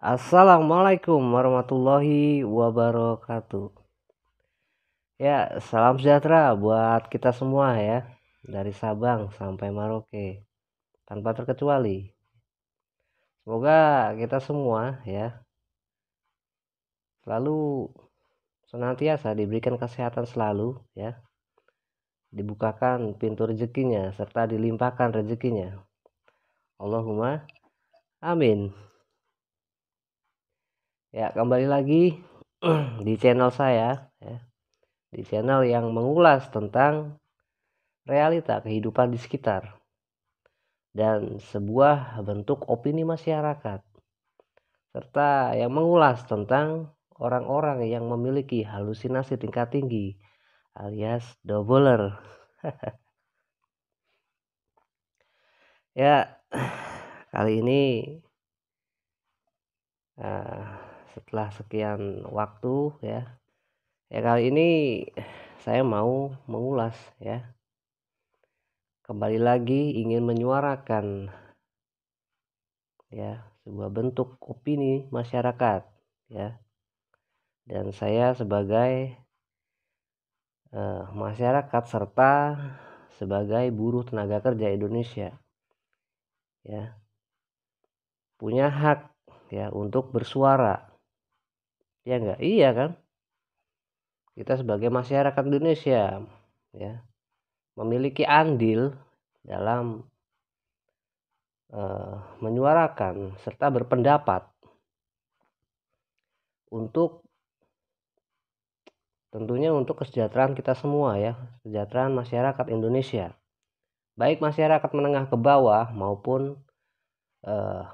Assalamualaikum warahmatullahi wabarakatuh. Ya, salam sejahtera buat kita semua ya, dari Sabang sampai Merauke, tanpa terkecuali. Semoga kita semua ya selalu senantiasa diberikan kesehatan selalu ya, dibukakan pintu rezekinya serta dilimpahkan rezekinya. Allahumma amin. Ya, kembali lagi di channel saya ya, di channel yang mengulas tentang realita kehidupan di sekitar dan sebuah bentuk opini masyarakat, serta yang mengulas tentang orang-orang yang memiliki halusinasi tingkat tinggi alias doubler. Ya, kali ini setelah sekian waktu ya kali ini saya mau mengulas ya, kembali lagi ingin menyuarakan ya sebuah bentuk opini masyarakat ya, dan saya sebagai masyarakat serta sebagai buruh tenaga kerja Indonesia ya, punya hak ya untuk bersuara, ya enggak? Iya kan, kita sebagai masyarakat Indonesia ya memiliki andil dalam menyuarakan serta berpendapat untuk tentunya untuk kesejahteraan kita semua ya, kesejahteraan masyarakat Indonesia, baik masyarakat menengah ke bawah maupun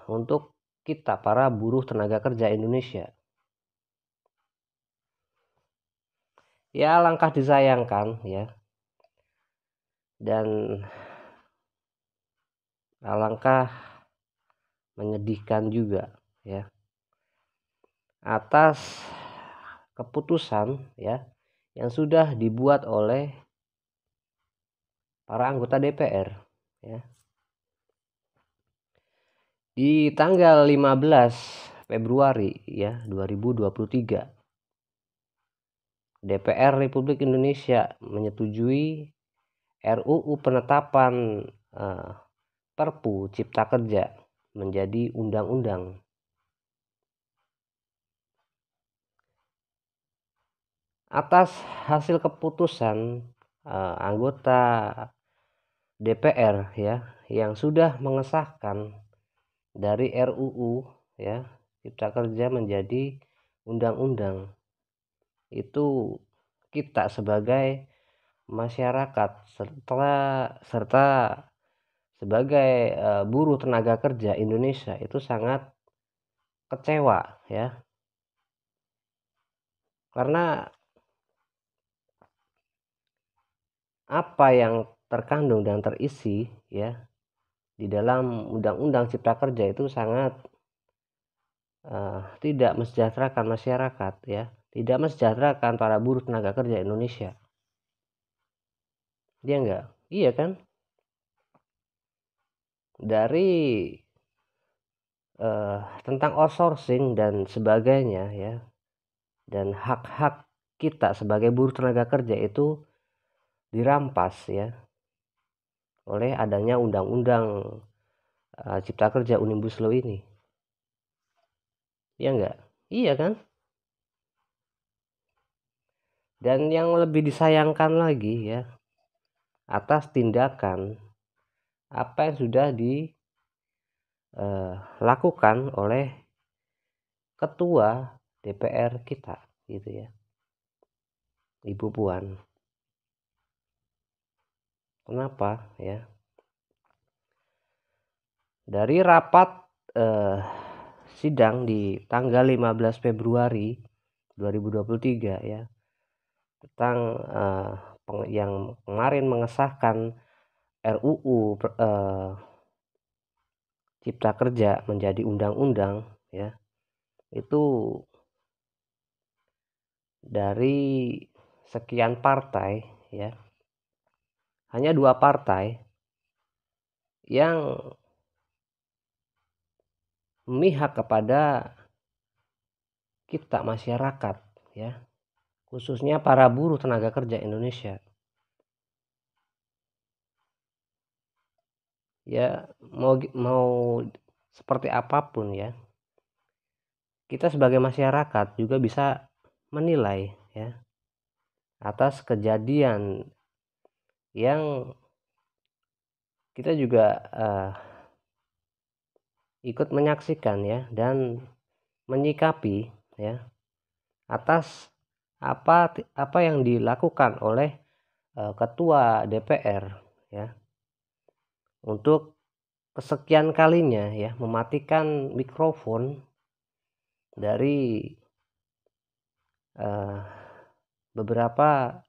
untuk kita para buruh tenaga kerja Indonesia. Ya, langkah disayangkan ya, dan alangkah menyedihkan juga ya, atas keputusan ya yang sudah dibuat oleh para anggota DPR ya. Di tanggal 15 Februari ya 2023, DPR Republik Indonesia menyetujui RUU penetapan Perpu Cipta Kerja menjadi undang-undang. Atas hasil keputusan anggota DPR ya yang sudah mengesahkan dari RUU ya Cipta Kerja menjadi undang-undang, itu kita sebagai masyarakat serta sebagai buruh tenaga kerja Indonesia itu sangat kecewa ya, karena apa yang terkandung dan terisi ya di dalam undang-undang Cipta Kerja itu sangat tidak mensejahterakan masyarakat ya, tidak mensejahterakan para buruh tenaga kerja Indonesia. Dia enggak? Iya kan? Dari tentang outsourcing dan sebagainya ya, dan hak-hak kita sebagai buruh tenaga kerja itu dirampas ya oleh adanya undang-undang Cipta Kerja Omnibus Law ini. Ya enggak? Iya kan? Dan yang lebih disayangkan lagi ya, atas tindakan apa yang sudah dilakukan oleh ketua DPR kita gitu ya, Ibu Puan. Kenapa ya? Dari rapat sidang di tanggal 15 Februari 2023 ya, tentang yang kemarin mengesahkan RUU Cipta Kerja menjadi undang-undang ya, itu dari sekian partai ya, hanya 2 partai yang memihak kepada kita masyarakat ya, khususnya para buruh tenaga kerja Indonesia. Ya mau seperti apapun ya, kita sebagai masyarakat juga bisa menilai ya atas kejadian yang kita juga ikut menyaksikan ya dan menyikapi ya atas apa yang dilakukan oleh ketua DPR ya untuk kesekian kalinya ya mematikan mikrofon dari beberapa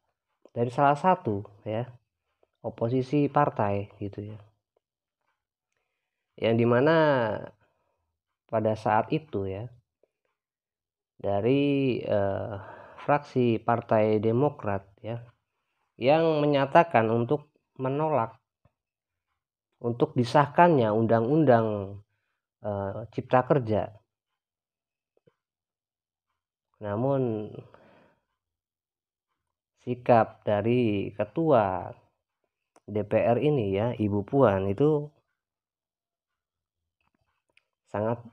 dari salah satu ya oposisi partai gitu ya, yang dimana pada saat itu ya dari fraksi Partai Demokrat ya yang menyatakan untuk menolak untuk disahkannya undang-undang Cipta Kerja. Namun sikap dari ketua DPR ini ya, Ibu Puan, itu sangat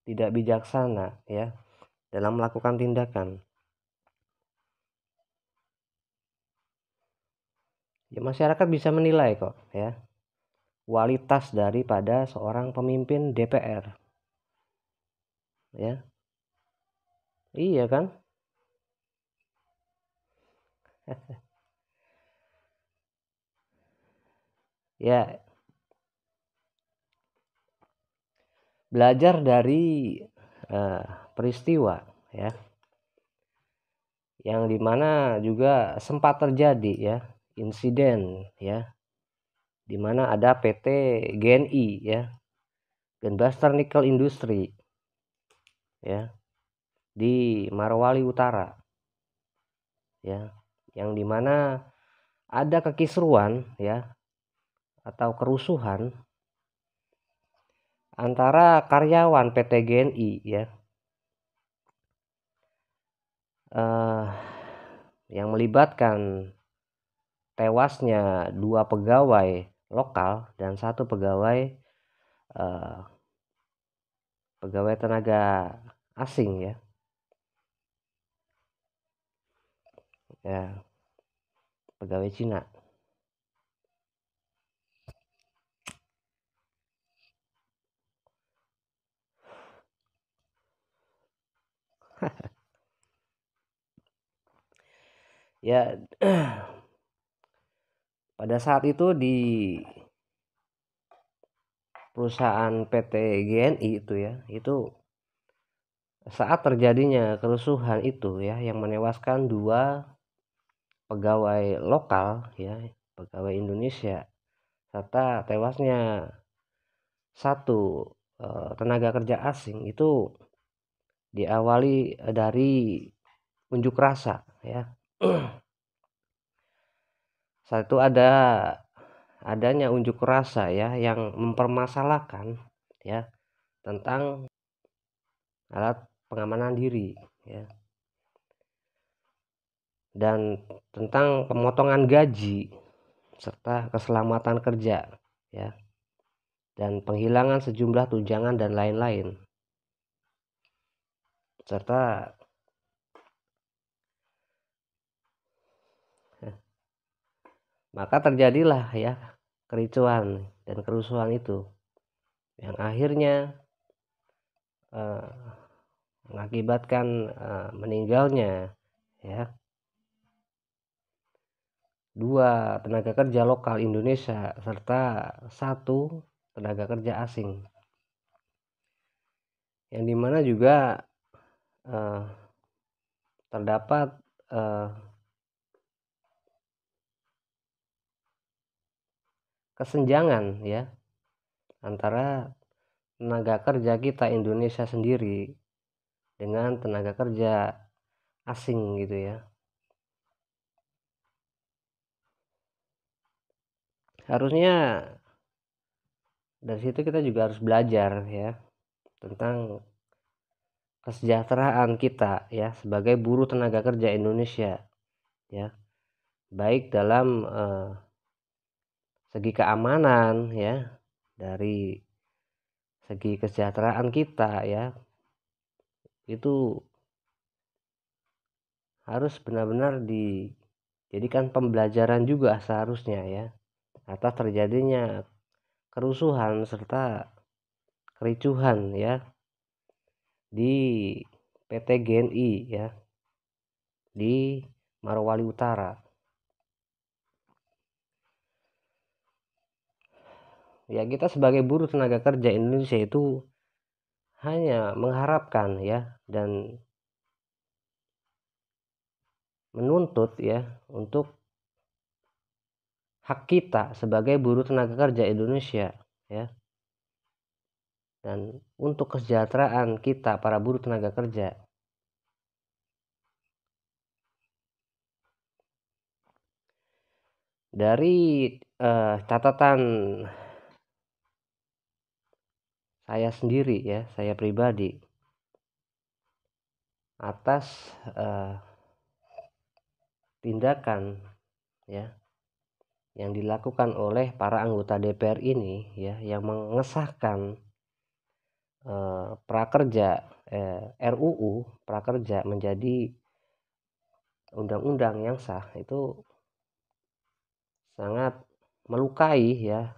tidak bijaksana ya dalam melakukan tindakan. Ya, masyarakat bisa menilai kok ya kualitas daripada seorang pemimpin DPR. Ya. Iya kan? Ya, belajar dari peristiwa ya yang dimana juga sempat terjadi ya insiden ya dimana ada PT GNI ya, Gunbuster Nickel Industry ya di Morowali Utara ya, yang dimana ada kekisruan ya atau kerusuhan antara karyawan PT GNI ya yang melibatkan tewasnya 2 pegawai lokal dan 1 pegawai tenaga asing ya. Ya, pegawai Cina. Ya, pada saat itu di perusahaan PT GNI itu ya, itu saat terjadinya kerusuhan itu ya yang menewaskan 2 pegawai lokal ya, pegawai Indonesia serta tewasnya 1 tenaga kerja asing, itu diawali dari unjuk rasa ya. Saat itu adanya unjuk rasa ya yang mempermasalahkan ya tentang alat pengamanan diri ya dan tentang pemotongan gaji serta keselamatan kerja ya dan penghilangan sejumlah tunjangan dan lain-lain, serta maka terjadilah ya kericuan dan kerusuhan itu yang akhirnya mengakibatkan meninggalnya ya 2 tenaga kerja lokal Indonesia serta 1 tenaga kerja asing, yang dimana juga terdapat kesenjangan ya antara tenaga kerja kita Indonesia sendiri dengan tenaga kerja asing gitu ya. Harusnya dari situ kita juga harus belajar ya tentang kesejahteraan kita ya sebagai buruh tenaga kerja Indonesia ya, baik dalam segi keamanan ya, dari segi kesejahteraan kita ya, itu harus benar-benar dijadikan pembelajaran juga seharusnya ya, atas terjadinya kerusuhan serta kericuhan ya di PT GNI ya di Morowali Utara. Ya, kita sebagai buruh tenaga kerja Indonesia itu hanya mengharapkan ya dan menuntut ya untuk hak kita sebagai buruh tenaga kerja Indonesia ya, dan untuk kesejahteraan kita para buruh tenaga kerja. Dari catatan saya sendiri ya, saya pribadi, atas tindakan ya yang dilakukan oleh para anggota DPR ini ya, yang mengesahkan prakerja RUU prakerja menjadi undang-undang yang sah, itu sangat melukai ya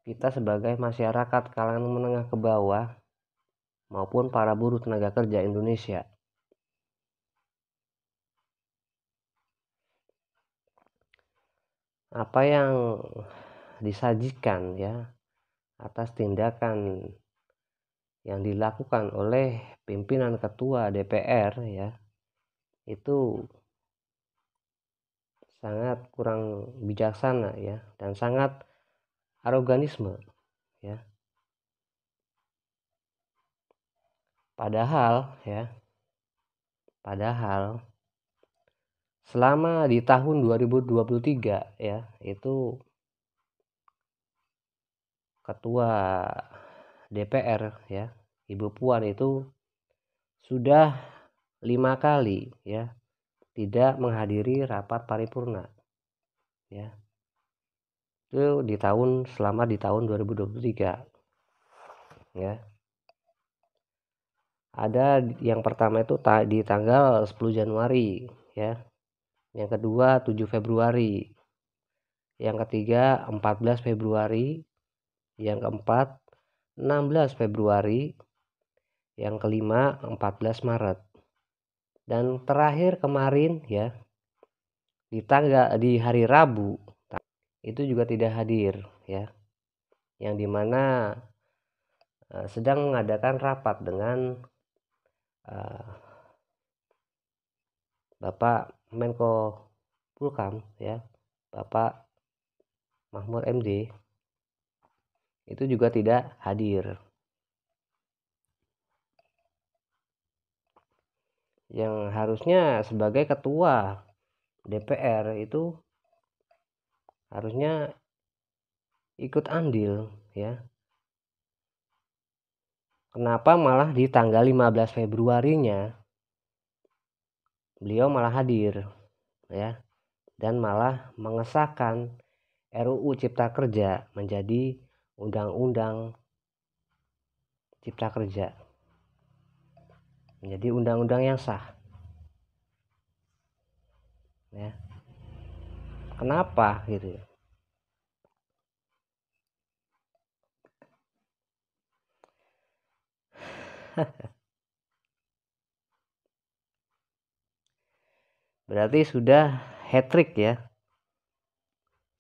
kita sebagai masyarakat kalangan menengah ke bawah maupun para buruh tenaga kerja Indonesia. Apa yang disajikan ya atas tindakan yang dilakukan oleh pimpinan ketua DPR ya, itu sangat kurang bijaksana ya dan sangat aroganisme ya. Padahal selama di tahun 2023 ya, itu ketua DPR ya, Ibu Puan itu sudah 5 kali ya tidak menghadiri rapat paripurna ya. Itu selama di tahun 2023 ya. Ada yang pertama itu di tanggal 10 Januari ya. Yang kedua 7 Februari. Yang ketiga 14 Februari. Yang keempat 16 Februari. Yang kelima 14 Maret. Dan terakhir kemarin ya di hari Rabu itu juga tidak hadir ya. Yang dimana sedang mengadakan rapat dengan Bapak Menko Polhukam ya, Bapak Mahfud MD, itu juga tidak hadir. Yang harusnya sebagai ketua DPR itu harusnya ikut andil ya. Kenapa malah di tanggal 15 Februarinya beliau malah hadir ya, dan malah mengesahkan RUU Cipta Kerja menjadi Undang-Undang Cipta Kerja, menjadi undang-undang yang sah ya. Kenapa gitu ya? Berarti sudah hat-trick ya,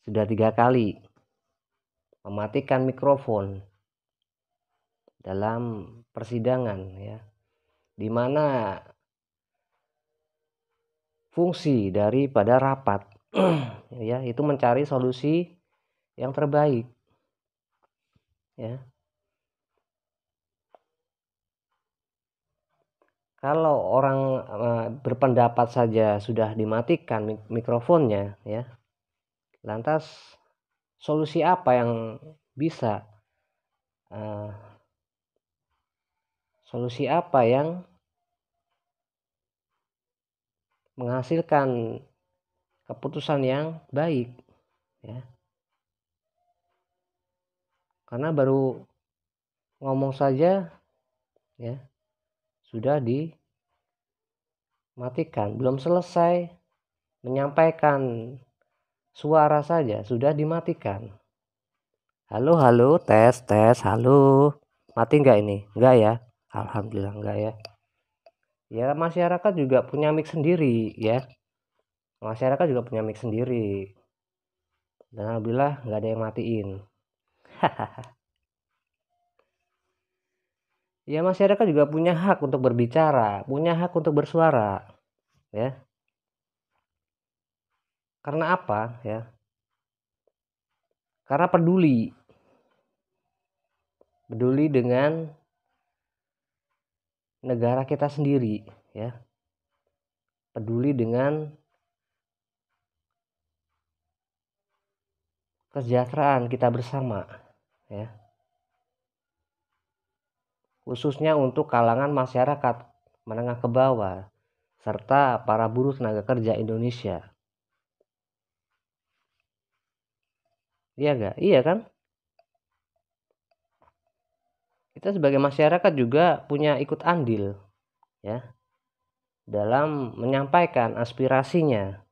sudah 3 kali mematikan mikrofon dalam persidangan ya, di mana fungsi daripada rapat ya itu mencari solusi yang terbaik ya. Kalau orang berpendapat saja sudah dimatikan mikrofonnya ya, lantas solusi apa yang bisa solusi apa yang menghasilkan keputusan yang baik, ya. Karena baru ngomong saja, ya, sudah dimatikan, belum selesai menyampaikan suara saja sudah dimatikan. Halo, halo, tes, halo. Mati nggak ini? Nggak ya? Alhamdulillah nggak ya. Ya, masyarakat juga punya mic sendiri, ya. Masyarakat juga punya mic sendiri. Dan alhamdulillah nggak ada yang matiin. Ya, masyarakat juga punya hak untuk berbicara, punya hak untuk bersuara, ya. Karena apa, ya? Karena peduli dengan negara kita sendiri, ya. Peduli dengan kesejahteraan kita bersama, ya. Khususnya untuk kalangan masyarakat menengah ke bawah serta para buruh tenaga kerja Indonesia. Iya gak? Iya kan? Kita sebagai masyarakat juga punya ikut andil, ya, dalam menyampaikan aspirasinya,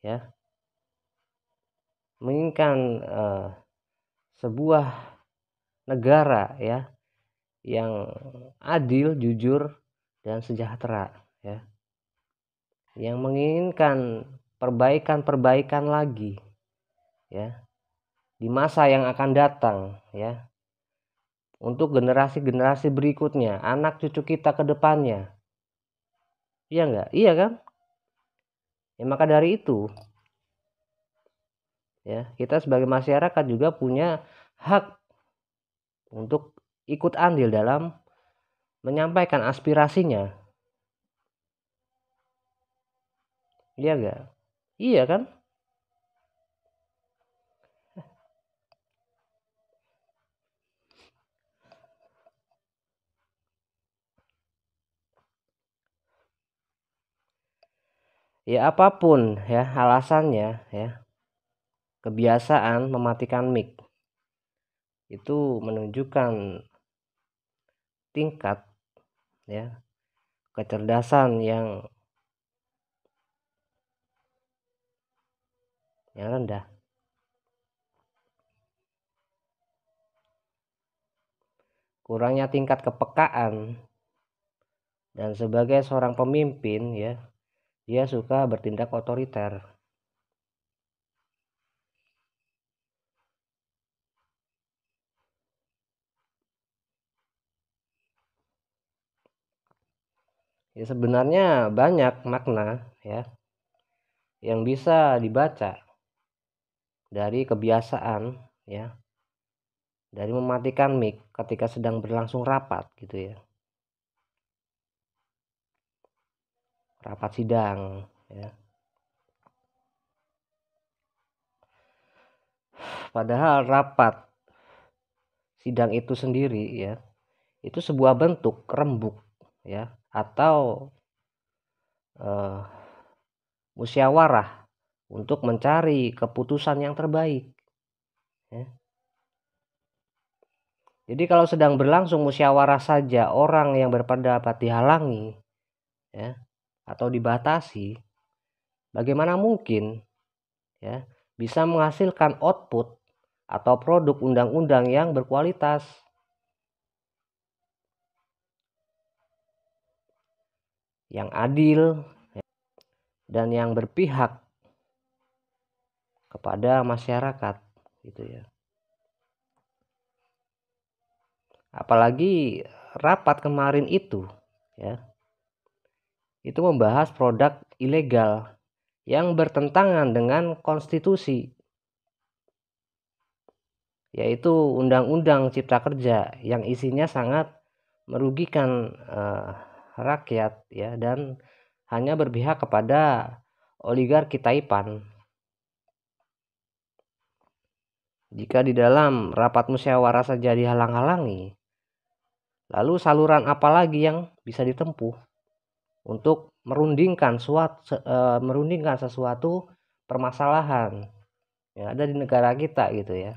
ya, menginginkan sebuah negara, ya, yang adil, jujur, dan sejahtera, ya, yang menginginkan perbaikan lagi, ya, di masa yang akan datang, ya, untuk generasi-generasi berikutnya, anak cucu kita ke depannya. Iya enggak? Iya kan? Ya, maka dari itu, ya, kita sebagai masyarakat juga punya hak untuk ikut andil dalam menyampaikan aspirasinya. Iya enggak? Iya kan? Ya, apapun ya alasannya, ya, kebiasaan mematikan mic itu menunjukkan tingkat, ya, kecerdasan yang rendah. Kurangnya tingkat kepekaan, dan sebagai seorang pemimpin, ya, dia suka bertindak otoriter. Ya, sebenarnya banyak makna, ya, yang bisa dibaca dari kebiasaan, ya, dari mematikan mic ketika sedang berlangsung rapat, gitu ya, rapat sidang, ya. Padahal rapat sidang itu sendiri, ya, itu sebuah bentuk rembuk, ya, atau musyawarah untuk mencari keputusan yang terbaik, ya. Jadi kalau sedang berlangsung musyawarah saja orang yang berpendapat dihalangi, ya, atau dibatasi, bagaimana mungkin, ya, bisa menghasilkan output atau produk undang-undang yang berkualitas, yang adil, dan yang berpihak kepada masyarakat, gitu ya. Apalagi rapat kemarin itu, ya, itu membahas produk ilegal yang bertentangan dengan konstitusi, yaitu Undang-Undang Cipta Kerja yang isinya sangat merugikan rakyat, ya, dan hanya berpihak kepada oligarki Taipan. Jika di dalam rapat musyawarah saja dihalang-halangi, Lalu saluran apa lagi yang bisa ditempuh untuk merundingkan sesuatu permasalahan yang ada di negara kita gitu ya.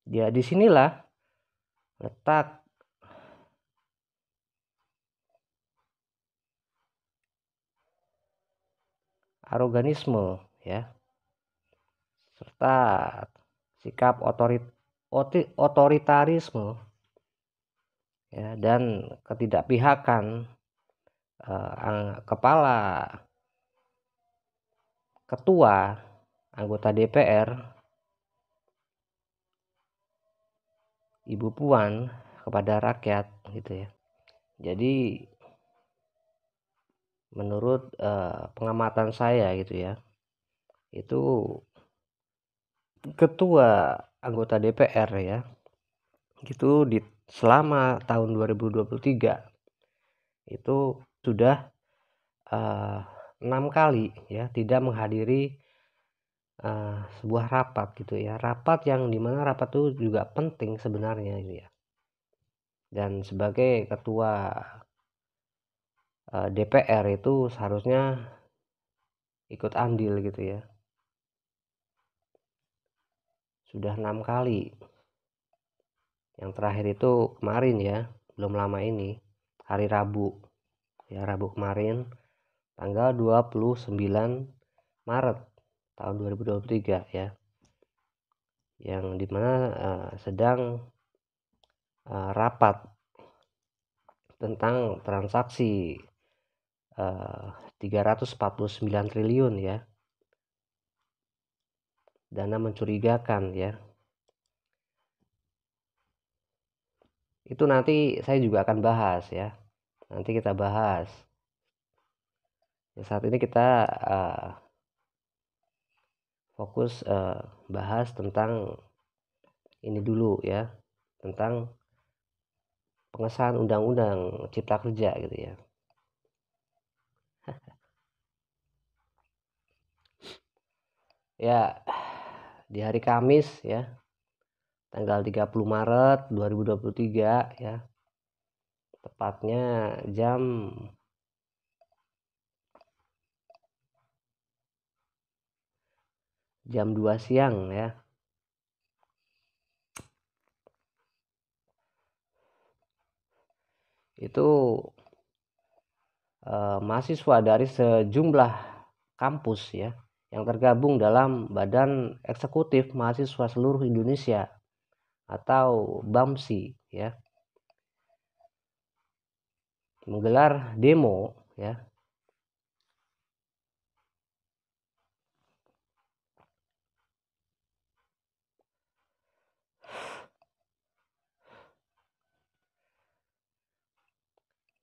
Ya disinilah letak aroganisme ya, serta sikap otoritarisme ya, dan ketidakpihakan kepala ketua anggota DPR Ibu Puan kepada rakyat gitu ya. Jadi menurut pengamatan saya gitu ya, itu ketua anggota DPR ya, itu selama tahun 2023 itu sudah 6 kali ya tidak menghadiri sebuah rapat gitu ya, rapat yang dimana rapat itu juga penting sebenarnya gitu ya. Dan sebagai ketua DPR itu seharusnya ikut andil gitu ya. Sudah 6 kali. Yang terakhir itu kemarin ya, belum lama ini, hari Rabu. Ya, Rabu kemarin tanggal 29 Maret tahun 2023 ya. Yang dimana sedang rapat tentang transaksi 349 triliun ya, dana mencurigakan ya. Itu nanti saya juga akan bahas ya, nanti kita bahas ya. Saat ini kita fokus bahas tentang ini dulu ya, tentang pengesahan undang-undang cipta kerja gitu ya. Ya, di hari Kamis ya, tanggal 30 Maret 2023 ya, tepatnya jam 2 siang ya, itu mahasiswa dari sejumlah kampus ya yang tergabung dalam Badan Eksekutif Mahasiswa Seluruh Indonesia atau BAMSI ya, menggelar demo ya.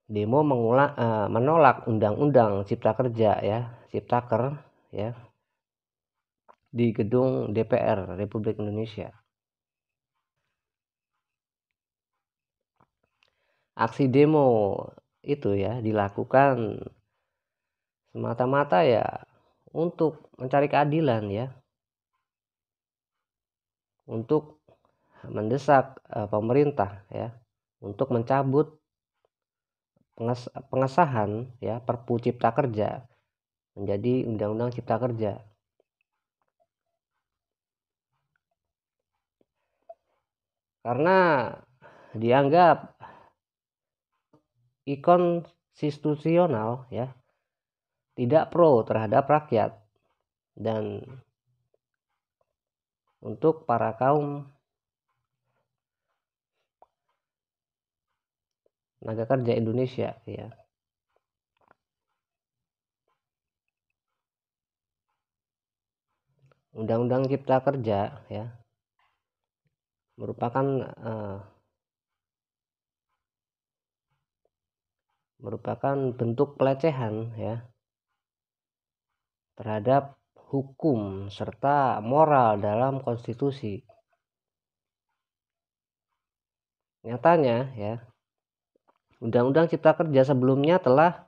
Demo menolak undang-undang cipta kerja ya, Ciptaker ya, di gedung DPR Republik Indonesia. Aksi demo itu ya dilakukan semata-mata ya untuk mencari keadilan ya, untuk mendesak pemerintah ya untuk mencabut pengesahan ya Perpu Cipta Kerja menjadi Undang-Undang Cipta Kerja. Karena dianggap inkonstitusional ya, tidak pro terhadap rakyat dan untuk para kaum tenaga kerja Indonesia ya. Undang-Undang Cipta Kerja ya merupakan bentuk pelecehan ya terhadap hukum serta moral dalam konstitusi. Nyatanya ya, Undang-Undang Cipta Kerja sebelumnya telah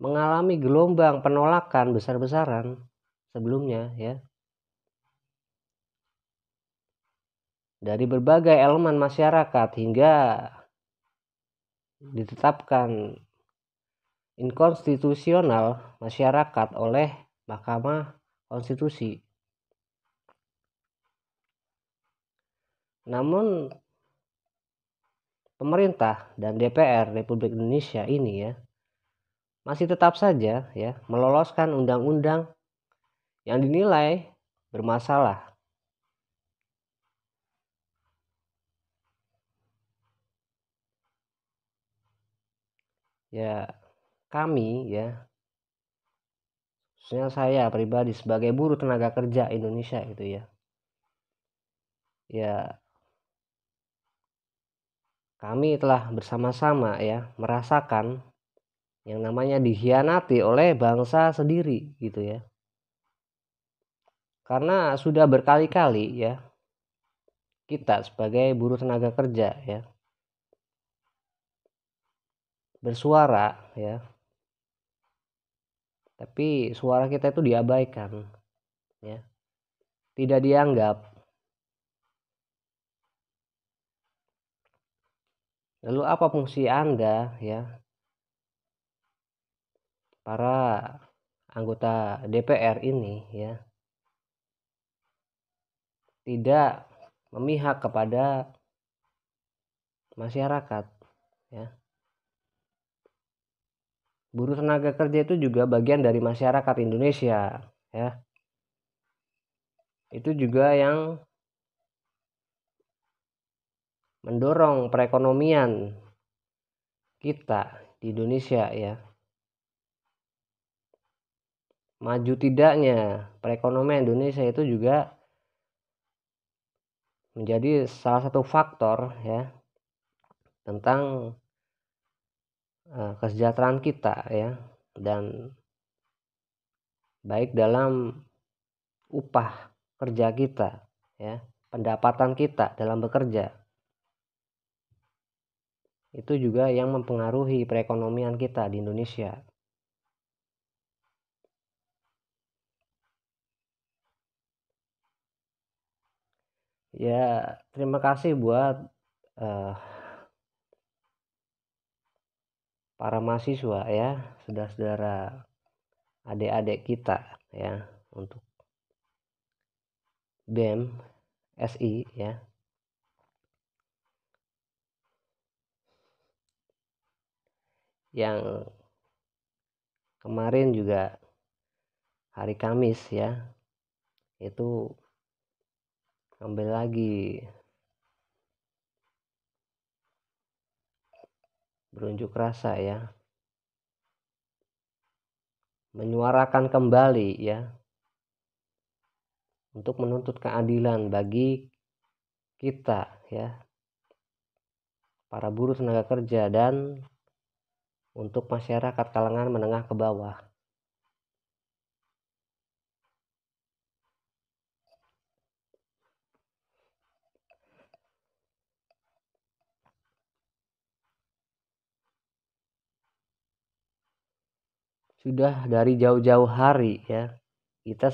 mengalami gelombang penolakan besar-besaran sebelumnya ya. dari berbagai elemen masyarakat hingga ditetapkan inkonstitusional masyarakat oleh Mahkamah Konstitusi. Namun pemerintah dan DPR Republik Indonesia ini ya masih tetap saja ya meloloskan undang-undang yang dinilai bermasalah. Ya, kami ya, khususnya saya pribadi sebagai buruh tenaga kerja Indonesia gitu ya. Ya, kami telah bersama-sama ya merasakan yang namanya dikhianati oleh bangsa sendiri gitu ya. Karena sudah berkali-kali ya kita sebagai buruh tenaga kerja ya bersuara ya, tapi suara kita itu diabaikan ya, tidak dianggap. Lalu apa fungsi Anda ya, para anggota DPR ini ya, tidak memihak kepada masyarakat ya. Buruh tenaga kerja itu juga bagian dari masyarakat Indonesia ya. Itu juga yang mendorong perekonomian kita di Indonesia ya. Maju tidaknya perekonomian Indonesia itu juga menjadi salah satu faktor ya tentang kesejahteraan kita ya, dan baik dalam upah kerja kita ya, pendapatan kita dalam bekerja, itu juga yang mempengaruhi perekonomian kita di Indonesia. Ya, terima kasih buat para mahasiswa ya, saudara-saudara, adik-adik kita ya, untuk BEM SI ya, yang kemarin juga hari Kamis ya itu ambil lagi berunjuk rasa ya, menyuarakan kembali ya untuk menuntut keadilan bagi kita ya, para buruh tenaga kerja, dan untuk masyarakat kalangan menengah ke bawah. Sudah dari jauh-jauh hari ya, kita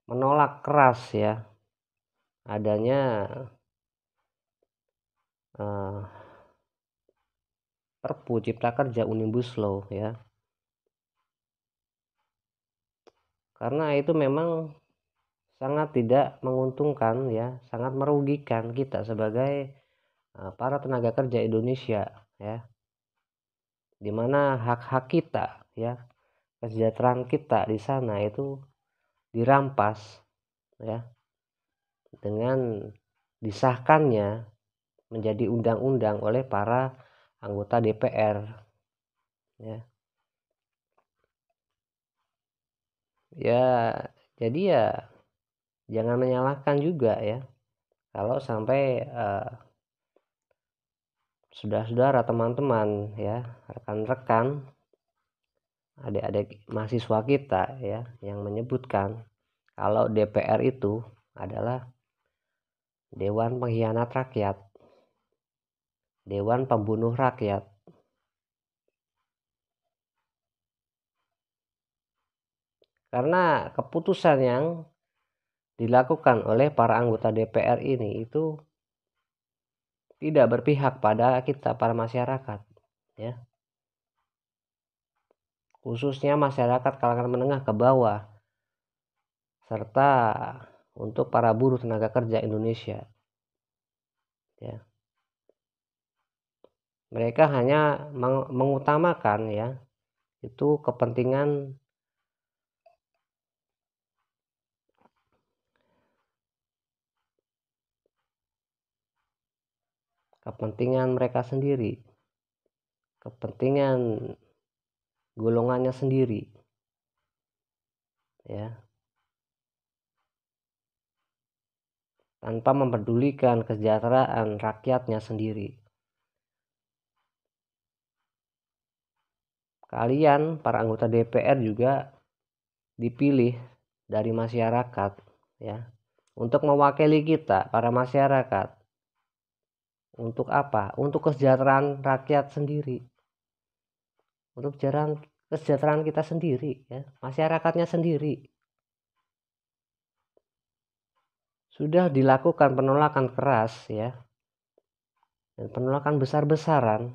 menolak keras ya adanya Perpu Cipta Kerja Omnibus Law ya, karena itu memang sangat tidak menguntungkan ya, sangat merugikan kita sebagai para tenaga kerja Indonesia ya, dimana hak-hak kita ya, kesejahteraan kita di sana itu dirampas ya dengan disahkannya menjadi undang-undang oleh para anggota DPR ya. Ya, jadi ya jangan menyalahkan juga ya kalau sampai saudara-saudara, teman-teman ya, rekan-rekan, adik-adik mahasiswa kita ya yang menyebutkan kalau DPR itu adalah Dewan Pengkhianat Rakyat, Dewan Pembunuh Rakyat. Karena keputusan yang dilakukan oleh para anggota DPR ini itu tidak berpihak pada kita, para masyarakat, ya. Khususnya masyarakat kalangan menengah ke bawah, serta untuk para buruh tenaga kerja Indonesia, ya. Mereka hanya mengutamakan, ya, itu kepentingan mereka sendiri, kepentingan golongannya sendiri, ya, tanpa mempedulikan kesejahteraan rakyatnya sendiri. Kalian para anggota DPR juga dipilih dari masyarakat, ya, untuk mewakili kita para masyarakat. Untuk apa? Untuk kesejahteraan rakyat sendiri, untuk kesejahteraan kita sendiri, ya, masyarakatnya sendiri. Sudah dilakukan penolakan keras, ya, dan penolakan besar-besaran,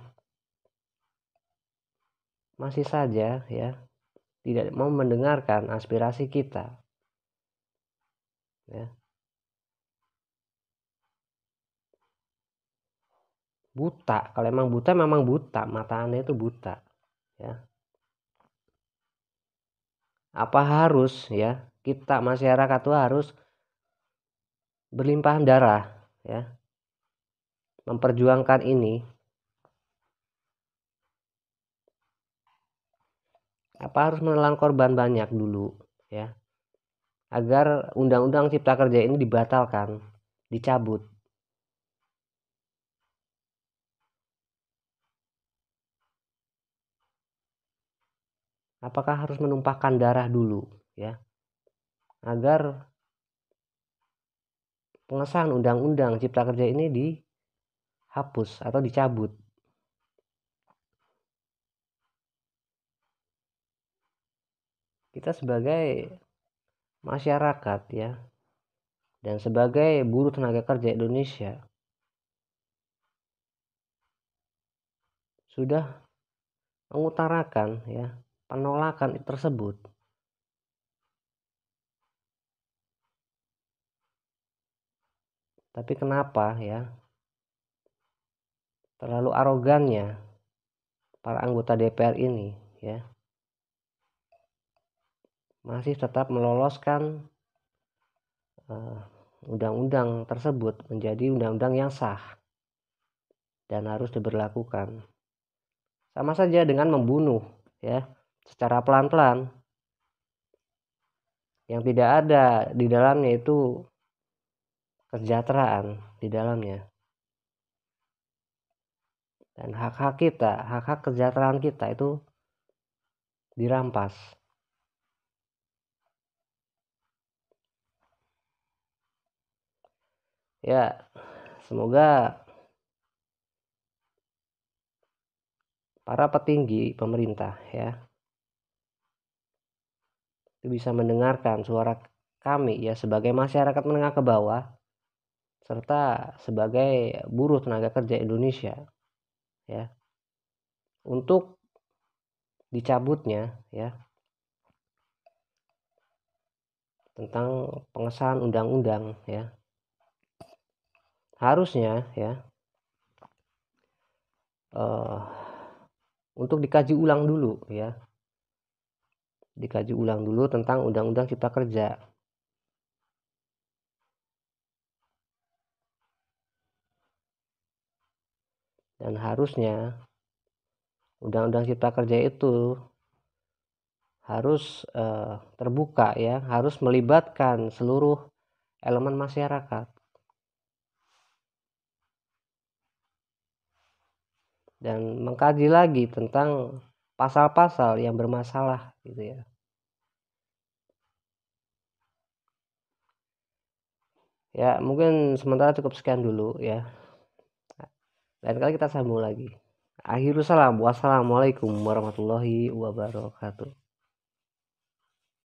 masih saja, ya, tidak mau mendengarkan aspirasi kita, ya. Buta, kalau emang buta memang buta, mata Anda itu buta, ya. Apa harus, ya, kita masyarakat itu harus berlimpahan darah, ya, memperjuangkan ini? Apa harus menelan korban banyak dulu, ya, agar undang-undang cipta kerja ini dibatalkan, dicabut? Apakah harus menumpahkan darah dulu, ya, agar pengesahan undang-undang cipta kerja ini dihapus atau dicabut? Kita sebagai masyarakat, ya, dan sebagai buruh tenaga kerja Indonesia sudah mengutarakan, ya, penolakan tersebut. Tapi kenapa, ya, terlalu arogannya para anggota DPR ini, ya, masih tetap meloloskan undang-undang tersebut menjadi undang-undang yang sah dan harus diberlakukan. Sama saja dengan membunuh, ya, secara pelan-pelan, yang tidak ada di dalamnya itu kesejahteraan di dalamnya, dan hak-hak kita, hak-hak kesejahteraan kita itu dirampas. Ya, semoga para petinggi pemerintah, ya, itu bisa mendengarkan suara kami, ya, sebagai masyarakat menengah ke bawah, serta sebagai buruh tenaga kerja Indonesia, ya, untuk dicabutnya, ya, tentang pengesahan undang-undang, ya, harusnya, ya, untuk dikaji ulang dulu, ya, dikaji ulang dulu tentang undang-undang cipta kerja. Dan harusnya undang-undang cipta kerja itu harus terbuka, ya, harus melibatkan seluruh elemen masyarakat dan mengkaji lagi tentang pasal-pasal yang bermasalah, gitu, ya. Ya, mungkin sementara cukup sekian dulu, ya. Lain kali kita sambung lagi. Akhirul salam. Wassalamualaikum warahmatullahi wabarakatuh.